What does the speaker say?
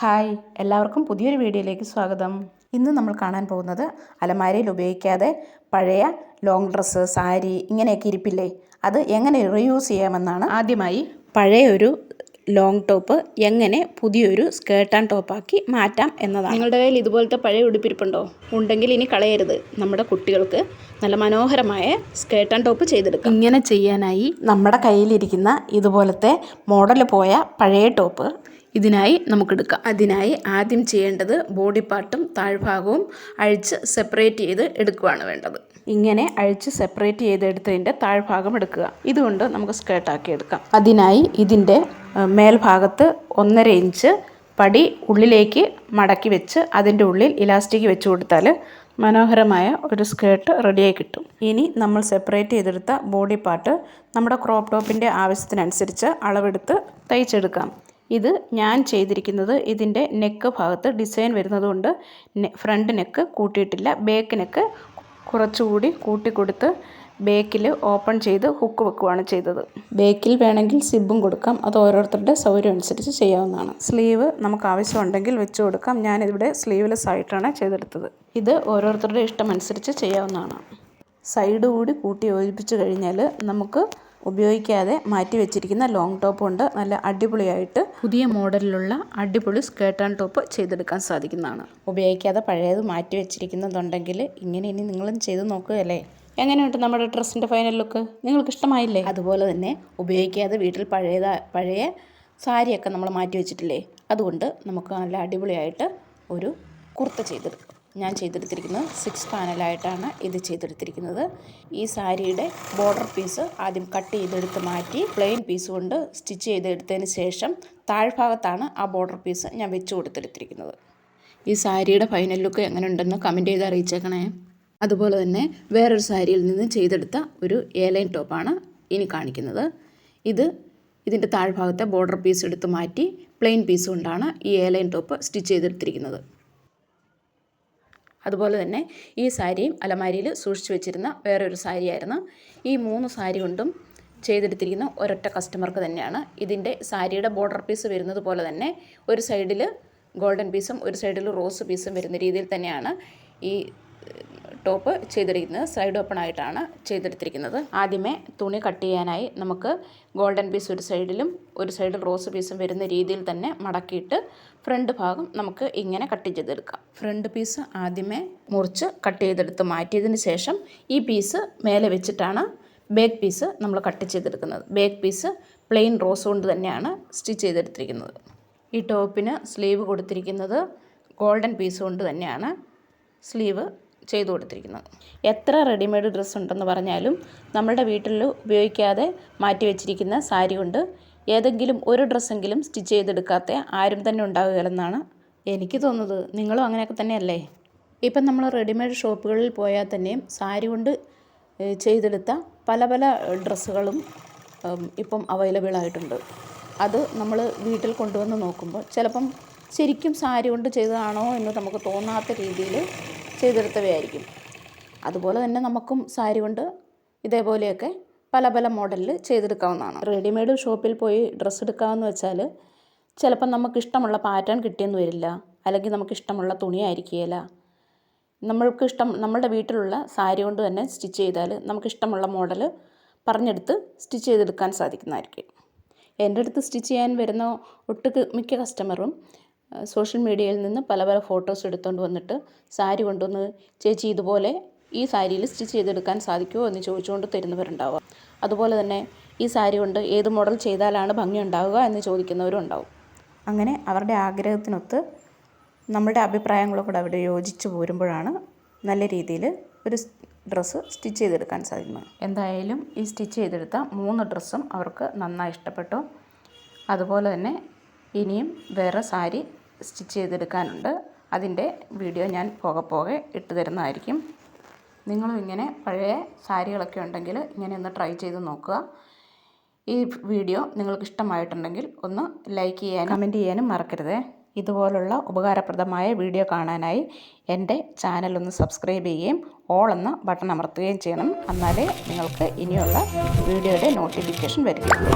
Hi, എല്ലാവർക്കും പുതിയൊരു വീഡിയോയിലേക്ക് സ്വാഗതം. ഇന്ന് നമ്മൾ കാണാൻ പോകുന്നത് അലമാരയിൽ ഉപയോഗിക്കാതെ പഴയ ലോങ് ഡ്രസ്സ്, സാരി ഇങ്ങനെയൊക്കെ ഇരിപ്പില്ലേ, അത് എങ്ങനെ റീയൂസ് ചെയ്യാമെന്നാണ്. ആദ്യമായി പഴയ ഒരു ലോങ് ടോപ്പ് എങ്ങനെ പുതിയൊരു സ്കേർട്ട് ആൻഡ് ടോപ്പാക്കി മാറ്റാം എന്നതാണ്. നിങ്ങളുടെ കയ്യിൽ ഇതുപോലത്തെ പഴയ ഉടുപ്പിരിപ്പുണ്ടോ? ഉണ്ടെങ്കിൽ ഇനി കളയരുത്. നമ്മുടെ കുട്ടികൾക്ക് നല്ല മനോഹരമായ സ്കേർട്ട് ആൻഡ് ടോപ്പ് ചെയ്തെടുക്കാം. ഇങ്ങനെ ചെയ്യാനായി നമ്മുടെ കയ്യിലിരിക്കുന്ന ഇതുപോലത്തെ മോഡൽ പോയ പഴയ ടോപ്പ് ഇതിനായി നമുക്കെടുക്കാം. അതിനായി ആദ്യം ചെയ്യേണ്ടത് ബോഡി പാർട്ടും താഴ്ഭാഗവും അഴിച്ച് സെപ്പറേറ്റ് ചെയ്ത് എടുക്കുകയാണ് വേണ്ടത്. ഇങ്ങനെ അഴിച്ച് സെപ്പറേറ്റ് ചെയ്തെടുത്തതിൻ്റെ താഴ്ഭാഗം എടുക്കുക. ഇതുകൊണ്ട് നമുക്ക് സ്കേർട്ടാക്കി എടുക്കാം. അതിനായി ഇതിൻ്റെ മേൽഭാഗത്ത് 1.5 ഇഞ്ച് പടി ഉള്ളിലേക്ക് മടക്കി വെച്ച് അതിൻ്റെ ഉള്ളിൽ ഇലാസ്റ്റിക് വെച്ച് കൊടുത്താൽ മനോഹരമായ ഒരു സ്കേർട്ട് റെഡിയായി കിട്ടും. ഇനി നമ്മൾ സെപ്പറേറ്റ് ചെയ്തെടുത്ത ബോഡി പാർട്ട് നമ്മുടെ ക്രോപ്പ് ടോപ്പിൻ്റെ ആവശ്യത്തിനനുസരിച്ച് അളവെടുത്ത് തയ്ച്ചെടുക്കാം. ഇത് ഞാൻ ചെയ്തിരിക്കുന്നത് ഇതിൻ്റെ നെക്ക് ഭാഗത്ത് ഡിസൈൻ വരുന്നതുകൊണ്ട് ഫ്രണ്ട് നെക്ക് കൂട്ടിയിട്ടില്ല. ബാക്ക് നെക്ക് കുറച്ചുകൂടി കൂട്ടിക്കൊടുത്ത് ബാക്കിൽ ഓപ്പൺ ചെയ്ത് ഹുക്ക് വെക്കുകയാണ് ചെയ്തത്. ബാക്കിൽ വേണമെങ്കിൽ സിബും കൊടുക്കാം. അത് ഓരോരുത്തരുടെ സൗകര്യം അനുസരിച്ച് ചെയ്യാവുന്നതാണ്. സ്ലീവ് നമുക്ക് ആവശ്യമുണ്ടെങ്കിൽ വെച്ച് കൊടുക്കാം. ഞാനിവിടെ സ്ലീവ്ലെസ് ആയിട്ടാണ് ചെയ്തെടുത്തത്. ഇത് ഓരോരുത്തരുടെ ഇഷ്ടമനുസരിച്ച് ചെയ്യാവുന്നതാണ്. സൈഡ് കൂടി കൂട്ടി യോജിപ്പിച്ച് കഴിഞ്ഞാൽ നമുക്ക് ഉപയോഗിക്കാതെ മാറ്റി വെച്ചിരിക്കുന്ന ലോങ് ടോപ്പ് കൊണ്ട് നല്ല അടിപൊളിയായിട്ട് പുതിയ മോഡലിലുള്ള അടിപൊളി സ്കേർട്ട് ആൻഡ് ടോപ്പ് ചെയ്തെടുക്കാൻ സാധിക്കുന്നതാണ്. ഉപയോഗിക്കാതെ പഴയത് മാറ്റി വെച്ചിരിക്കുന്നതുണ്ടെങ്കിൽ ഇങ്ങനെ ഇനി നിങ്ങളും ചെയ്ത് നോക്കുകയല്ലേ. എങ്ങനെയുണ്ട് നമ്മുടെ ഡ്രസ്സിൻ്റെ ഫൈനൽ ലുക്ക്? നിങ്ങൾക്ക് ഇഷ്ടമായില്ലേ? അതുപോലെ തന്നെ ഉപയോഗിക്കാതെ വീട്ടിൽ പഴയ സാരിയൊക്കെ നമ്മൾ മാറ്റി വെച്ചിട്ടില്ലേ, അതുകൊണ്ട് നമുക്ക് നല്ല അടിപൊളിയായിട്ട് ഒരു കുർത്ത ചെയ്തെടുക്കാം. ഞാൻ ചെയ്തെടുത്തിരിക്കുന്നത് 6 പാനലായിട്ടാണ് ഇത് ചെയ്തെടുത്തിരിക്കുന്നത്. ഈ സാരിയുടെ ബോർഡർ പീസ് ആദ്യം കട്ട് ചെയ്തെടുത്ത് മാറ്റി പ്ലെയിൻ പീസ് കൊണ്ട് സ്റ്റിച്ച് ചെയ്തെടുത്തതിന് ശേഷം താഴ്ഭാഗത്താണ് ആ ബോർഡർ പീസ് ഞാൻ വെച്ച് കൊടുത്തെടുത്തിരിക്കുന്നത്. ഈ സാരിയുടെ ഫൈനൽ ലുക്ക് എങ്ങനെ ഉണ്ടെന്ന് കമൻറ്റ് ചെയ്ത് അറിയിച്ചേക്കണേ. അതുപോലെ തന്നെ വേറൊരു സാരിയിൽ നിന്ന് ചെയ്തെടുത്ത ഒരു എ-ലൈൻ ടോപ്പാണ് ഇനി കാണിക്കുന്നത്. ഇതിൻ്റെ താഴ്ഭാഗത്തെ ബോർഡർ പീസ് എടുത്ത് മാറ്റി പ്ലെയിൻ പീസ് കൊണ്ടാണ് ഈ എ-ലൈൻ ടോപ്പ് സ്റ്റിച്ച് ചെയ്തെടുത്തിരിക്കുന്നത്. അതുപോലെ തന്നെ ഈ സാരിയും അലമാരിയിൽ സൂക്ഷിച്ച് വെച്ചിരുന്ന വേറൊരു സാരിയായിരുന്നു. ഈ 3 സാരി കൊണ്ടും ചെയ്തെടുത്തിരിക്കുന്ന ഒരൊറ്റ കസ്റ്റമർക്ക് തന്നെയാണ്. ഇതിൻ്റെ സാരിയുടെ ബോർഡർ പീസ് വരുന്നത് പോലെ തന്നെ ഒരു സൈഡിൽ ഗോൾഡൻ പീസും ഒരു സൈഡിൽ റോസ് പീസും വരുന്ന രീതിയിൽ തന്നെയാണ് ഈ ടോപ്പ് ചെയ്തെടുക്കുന്നത്. സൈഡ് ഓപ്പൺ ആയിട്ടാണ് ചെയ്തെടുത്തിരിക്കുന്നത്. ആദ്യമേ തുണി കട്ട് ചെയ്യാനായി നമുക്ക് ഗോൾഡൻ പീസ് ഒരു സൈഡിലും ഒരു സൈഡിൽ റോസ് പീസും വരുന്ന രീതിയിൽ തന്നെ മടക്കിയിട്ട് ഫ്രണ്ട് ഭാഗം നമുക്ക് ഇങ്ങനെ കട്ട് ചെയ്തെടുക്കാം. ഫ്രണ്ട് പീസ് ആദ്യമേ മുറിച്ച് കട്ട് ചെയ്തെടുത്ത് മാറ്റിയതിന് ശേഷം ഈ പീസ് മേലെ വെച്ചിട്ടാണ് ബാക്ക് പീസ് നമ്മൾ കട്ട് ചെയ്തെടുക്കുന്നത്. ബാക്ക് പീസ് പ്ലെയിൻ റോസ് കൊണ്ട് തന്നെയാണ് സ്റ്റിച്ച് ചെയ്തെടുത്തിരിക്കുന്നത്. ഈ ടോപ്പിന് സ്ലീവ് കൊടുത്തിരിക്കുന്നത് ഗോൾഡൻ പീസ് കൊണ്ട് തന്നെയാണ് സ്ലീവ് ചെയ്തു കൊടുത്തിരിക്കുന്നത്. എത്ര റെഡിമെയ്ഡ് ഡ്രസ്സ് ഉണ്ടെന്ന് പറഞ്ഞാലും നമ്മളുടെ വീട്ടിൽ ഉപയോഗിക്കാതെ മാറ്റി വെച്ചിരിക്കുന്ന സാരി കൊണ്ട് ഏതെങ്കിലും ഒരു ഡ്രസ്സെങ്കിലും സ്റ്റിച്ച് ചെയ്തെടുക്കാത്ത ആരും തന്നെ ഉണ്ടാവുകയില്ലെന്നാണ് എനിക്ക് തോന്നുന്നത്. നിങ്ങളും അങ്ങനെയൊക്കെ തന്നെയല്ലേ? ഇപ്പം നമ്മൾ റെഡിമെയ്ഡ് ഷോപ്പുകളിൽ പോയാൽ തന്നെയും സാരി കൊണ്ട് ചെയ്തെടുത്ത പല പല ഡ്രസ്സുകളും ഇപ്പം അവൈലബിൾ ആയിട്ടുണ്ട്. അത് നമ്മൾ വീട്ടിൽ കൊണ്ടുവന്ന് നോക്കുമ്പോൾ ചിലപ്പം ശരിക്കും സാരി കൊണ്ട് ചെയ്തതാണോ എന്ന് നമുക്ക് തോന്നാത്ത രീതിയിൽ ചെയ്തെടുത്തവയായിരിക്കും. അതുപോലെ തന്നെ നമുക്കും സാരി കൊണ്ട് ഇതേപോലെയൊക്കെ പല പല മോഡലിൽ ചെയ്തെടുക്കാവുന്നതാണ്. റെഡിമെയ്ഡ് ഷോപ്പിൽ പോയി ഡ്രസ്സ് എടുക്കാമെന്ന് വെച്ചാൽ ചിലപ്പം നമുക്കിഷ്ടമുള്ള പാറ്റേൺ കിട്ടിയെന്ന് വരില്ല, അല്ലെങ്കിൽ നമുക്കിഷ്ടമുള്ള തുണിയായിരിക്കുകയില്ല. നമ്മളുടെ വീട്ടിലുള്ള സാരി കൊണ്ട് തന്നെ സ്റ്റിച്ച് ചെയ്താൽ നമുക്കിഷ്ടമുള്ള മോഡൽ പറഞ്ഞെടുത്ത് സ്റ്റിച്ച് ചെയ്തെടുക്കാൻ സാധിക്കുന്നതായിരിക്കും. എൻ്റെ അടുത്ത് സ്റ്റിച്ച് ചെയ്യാൻ വരുന്ന മിക്ക കസ്റ്റമറും സോഷ്യൽ മീഡിയയിൽ നിന്ന് പല പല ഫോട്ടോസ് എടുത്തുകൊണ്ട് വന്നിട്ട് സാരി കൊണ്ടുവന്ന് ചേച്ചി ഇതുപോലെ ഈ സാരിയിൽ സ്റ്റിച്ച് ചെയ്തെടുക്കാൻ സാധിക്കുമോ എന്ന് ചോദിച്ചുകൊണ്ട് തരുന്നവരുണ്ടാവുക. അതുപോലെ തന്നെ ഈ സാരി കൊണ്ട് ഏത് മോഡൽ ചെയ്താലാണ് ഭംഗി ഉണ്ടാവുക എന്ന് ചോദിക്കുന്നവരും ഉണ്ടാവും. അങ്ങനെ അവരുടെ ആഗ്രഹത്തിനൊത്ത് നമ്മുടെ അഭിപ്രായങ്ങളൊക്കെ അവിടെ യോജിച്ച് പോരുമ്പോഴാണ് നല്ല രീതിയിൽ ഒരു ഡ്രസ്സ് സ്റ്റിച്ച് ചെയ്തെടുക്കാൻ സാധിക്കുന്നത്. എന്തായാലും ഈ സ്റ്റിച്ച് ചെയ്തെടുത്ത 3 ഡ്രസ്സും അവർക്ക് നന്നായി ഇഷ്ടപ്പെട്ടു. അതുപോലെ തന്നെ ഇനിയും വേറെ സാരി സ്റ്റിച്ച് ചെയ്തെടുക്കാനുണ്ട്. അതിൻ്റെ വീഡിയോ ഞാൻ പോകെ ഇട്ട് തരുന്നതായിരിക്കും. നിങ്ങളും ഇങ്ങനെ പഴയ സാരികളൊക്കെ ഉണ്ടെങ്കിൽ ഇങ്ങനെ ഒന്ന് ട്രൈ ചെയ്ത് നോക്കുക. ഈ വീഡിയോ നിങ്ങൾക്ക് ഇഷ്ടമായിട്ടുണ്ടെങ്കിൽ ഒന്ന് ലൈക്ക് ചെയ്യാനും കമൻറ്റ് ചെയ്യാനും മറക്കരുത്. ഇതുപോലുള്ള ഉപകാരപ്രദമായ വീഡിയോ കാണാനായി എൻ്റെ ചാനൽ ഒന്ന് സബ്സ്ക്രൈബ് ചെയ്യുകയും ഓൾ എന്ന ബട്ടൺ അമർത്തുകയും ചെയ്യണം. എന്നാലേ നിങ്ങൾക്ക് ഇനിയുള്ള വീഡിയോയുടെ നോട്ടിഫിക്കേഷൻ വരികയുള്ളൂ.